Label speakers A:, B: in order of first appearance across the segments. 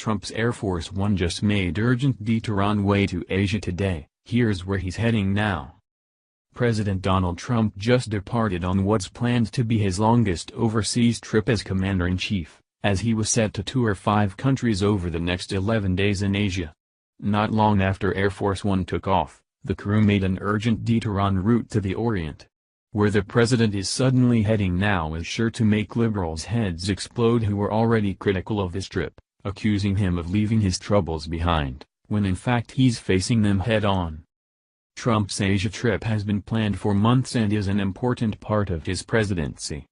A: Trump's Air Force One just made urgent detour on way to Asia today. Here's where he's heading now. President Donald Trump just departed on what's planned to be his longest overseas trip as Commander-in-Chief, as he was set to tour 5 countries over the next 11 days in Asia. Not long after Air Force One took off, the crew made an urgent detour en route to the Orient. Where the president is suddenly heading now is sure to make liberals' heads explode who were already critical of his trip, accusing him of leaving his troubles behind, when in fact he's facing them head-on. Trump's Asia trip has been planned for months and is an important part of his presidency.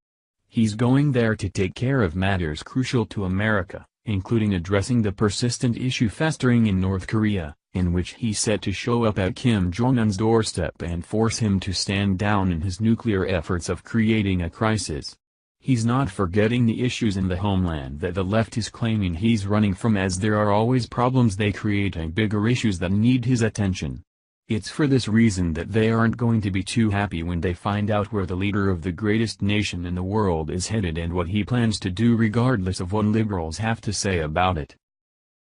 A: He's going there to take care of matters crucial to America, including addressing the persistent issue festering in North Korea, in which he's set to show up at Kim Jong-un's doorstep and force him to stand down in his nuclear efforts of creating a crisis. He's not forgetting the issues in the homeland that the left is claiming he's running from, as there are always problems they create and bigger issues that need his attention. It's for this reason that they aren't going to be too happy when they find out where the leader of the greatest nation in the world is headed and what he plans to do regardless of what liberals have to say about it.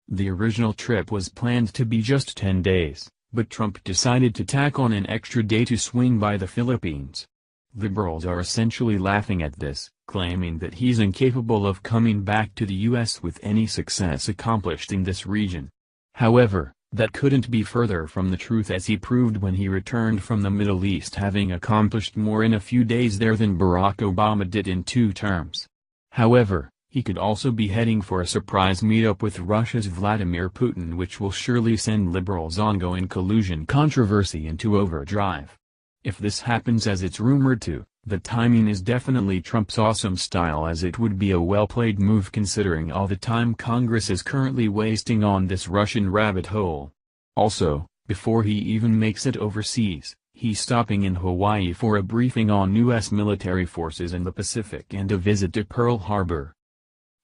A: The original trip was planned to be just 10 days, but Trump decided to tack on an extra day to swing by the Philippines. Liberals are essentially laughing at this, claiming that he's incapable of coming back to the U.S. with any success accomplished in this region. However, that couldn't be further from the truth, as he proved when he returned from the Middle East, having accomplished more in a few days there than Barack Obama did in 2 terms. However, he could also be heading for a surprise meetup with Russia's Vladimir Putin, which will surely send liberals' ongoing collusion controversy into overdrive. If this happens as it's rumored to, the timing is definitely Trump's awesome style, as it would be a well-played move considering all the time Congress is currently wasting on this Russian rabbit hole. Also, before he even makes it overseas, he's stopping in Hawaii for a briefing on U.S. military forces in the Pacific and a visit to Pearl Harbor.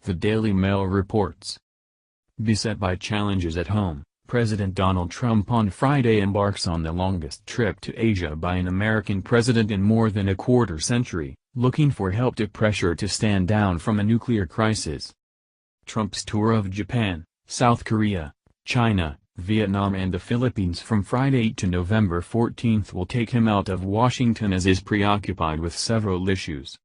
A: The Daily Mail reports. Beset by challenges at home, President Donald Trump on Friday embarks on the longest trip to Asia by an American president in more than a quarter century, looking for help to pressure to stand down from a nuclear crisis. Trump's tour of Japan, South Korea, China, Vietnam and the Philippines from Friday to November 14 will take him out of Washington, as is preoccupied with several issues.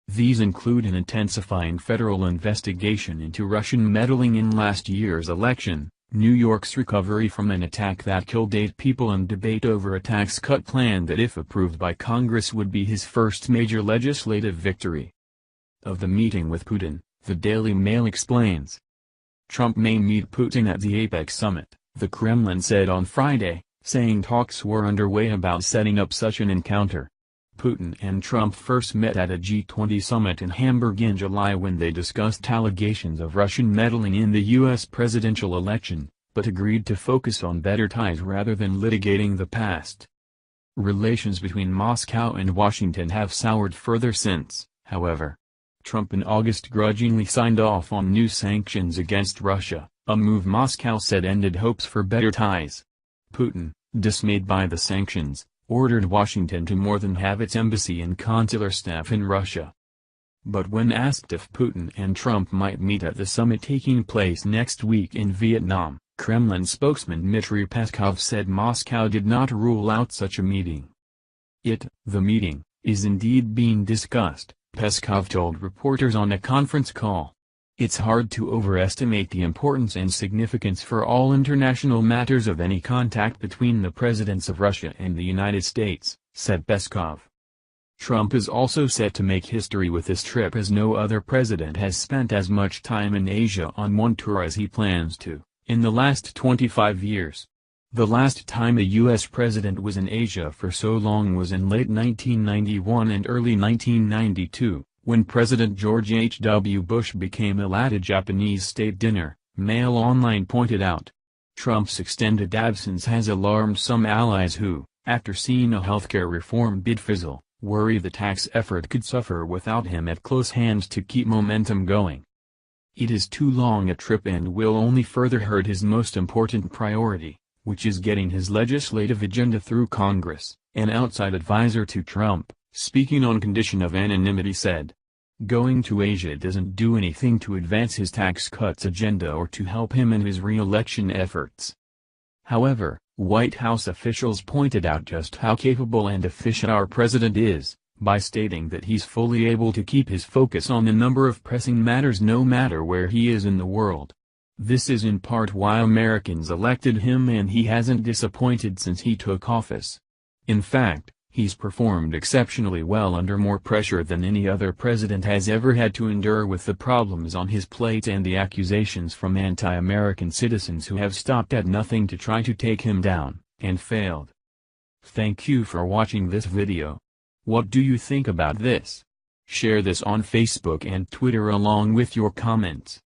A: These include an intensifying federal investigation into Russian meddling in last year's election, New York's recovery from an attack that killed 8 people, and debate over a tax cut plan that, if approved by Congress, would be his first major legislative victory. Of the meeting with Putin, the Daily Mail explains. Trump may meet Putin at the APEC summit, the Kremlin said on Friday, saying talks were underway about setting up such an encounter. Putin and Trump first met at a G20 summit in Hamburg in July when they discussed allegations of Russian meddling in the U.S. presidential election, but agreed to focus on better ties rather than litigating the past. Relations between Moscow and Washington have soured further since, however. Trump in August grudgingly signed off on new sanctions against Russia, a move Moscow said ended hopes for better ties. Putin, dismayed by the sanctions, ordered Washington to more than halve its embassy and consular staff in Russia. But when asked if Putin and Trump might meet at the summit taking place next week in Vietnam, Kremlin spokesman Dmitry Peskov said Moscow did not rule out such a meeting. The meeting, is indeed being discussed, Peskov told reporters on a conference call. It's hard to overestimate the importance and significance for all international matters of any contact between the presidents of Russia and the United States, said Peskov. Trump is also set to make history with this trip, as no other president has spent as much time in Asia on one tour as he plans to, in the last 25 years. The last time a U.S. president was in Asia for so long was in late 1991 and early 1992. When President George H.W. Bush became ill at a Japanese state dinner, Mail Online pointed out. Trump's extended absence has alarmed some allies who, after seeing a healthcare reform bid fizzle, worry the tax effort could suffer without him at close hands to keep momentum going. It is too long a trip and will only further hurt his most important priority, which is getting his legislative agenda through Congress, an outside advisor to Trump, speaking on condition of anonymity, said. Going to Asia doesn't do anything to advance his tax cuts agenda or to help him in his re-election efforts. However, White House officials pointed out just how capable and efficient our president is, by stating that he's fully able to keep his focus on a number of pressing matters no matter where he is in the world. This is in part why Americans elected him, and he hasn't disappointed since he took office. In fact, he's performed exceptionally well under more pressure than any other president has ever had to endure, with the problems on his plate and the accusations from anti-American citizens who have stopped at nothing to try to take him down, and failed. Thank you for watching this video. What do you think about this? Share this on Facebook and Twitter along with your comments.